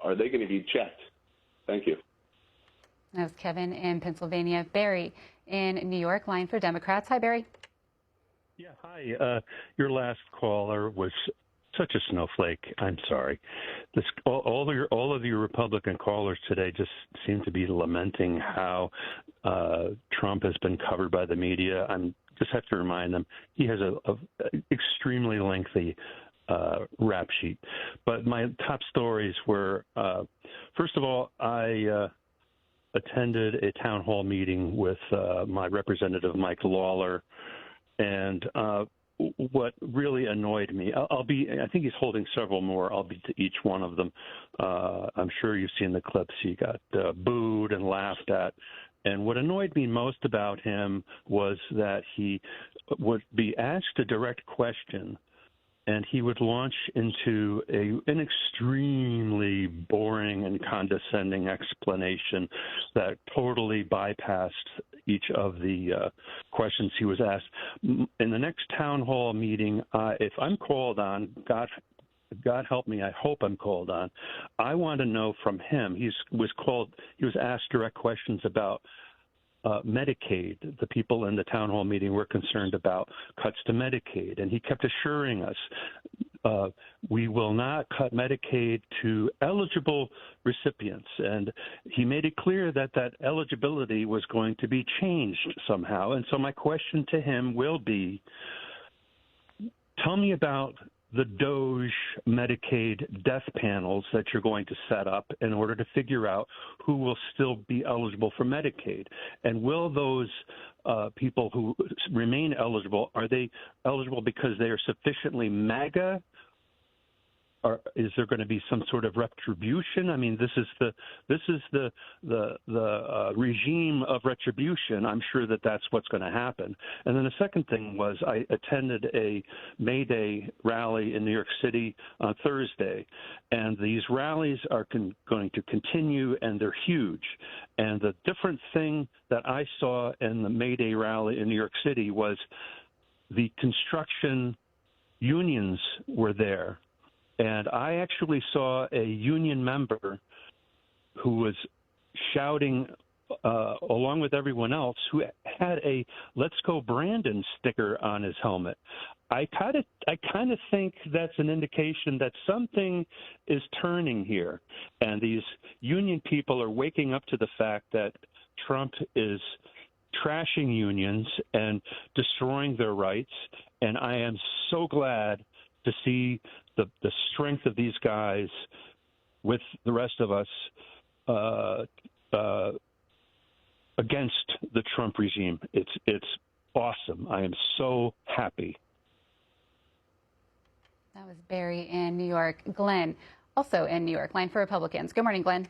are they going to be checked? Thank you. That was Kevin in Pennsylvania. Barry in New York, line for Democrats. Hi, Barry. Yeah, hi. Your last caller was such a snowflake. I'm sorry. All of your Republican callers today just seem to be lamenting how Trump has been covered by the media. I just have to remind them he has a extremely lengthy rap sheet. But my top stories were, first of all, I attended a town hall meeting with my representative, Mike Lawler, and what really annoyed me, I think he's holding several more. I'll be to each one of them. I'm sure you've seen the clips. He got booed and laughed at. And what annoyed me most about him was that he would be asked a direct question, and he would launch into an extremely boring and condescending explanation that totally bypassed each of the questions he was asked. In the next town hall meeting, if I'm called on, God help me, I hope I'm called on, I want to know from him. He was asked direct questions about Medicaid. The people in the town hall meeting were concerned about cuts to Medicaid, and he kept assuring us we will not cut Medicaid to eligible recipients. And he made it clear that that eligibility was going to be changed somehow. And so my question to him will be, tell me about the DOJ Medicaid death panels that you're going to set up in order to figure out who will still be eligible for Medicaid. And will those people who remain eligible, are they eligible because they are sufficiently MAGA? Or is there going to be some sort of retribution? I mean, this is the regime of retribution. I'm sure that that's what's going to happen. And then the second thing was I attended a May Day rally in New York City on Thursday, and these rallies are going to continue, and they're huge. And the different thing that I saw in the May Day rally in New York City was the construction unions were there. And I actually saw a union member who was shouting along with everyone else, who had a "Let's Go Brandon" sticker on his helmet. I kind of think that's an indication that something is turning here, and these union people are waking up to the fact that Trump is trashing unions and destroying their rights. And I am so glad to see the strength of these guys with the rest of us against the Trump regime. It's awesome. I am so happy. That was Barry in New York. Glenn, also in New York, line for Republicans. Good morning, Glenn.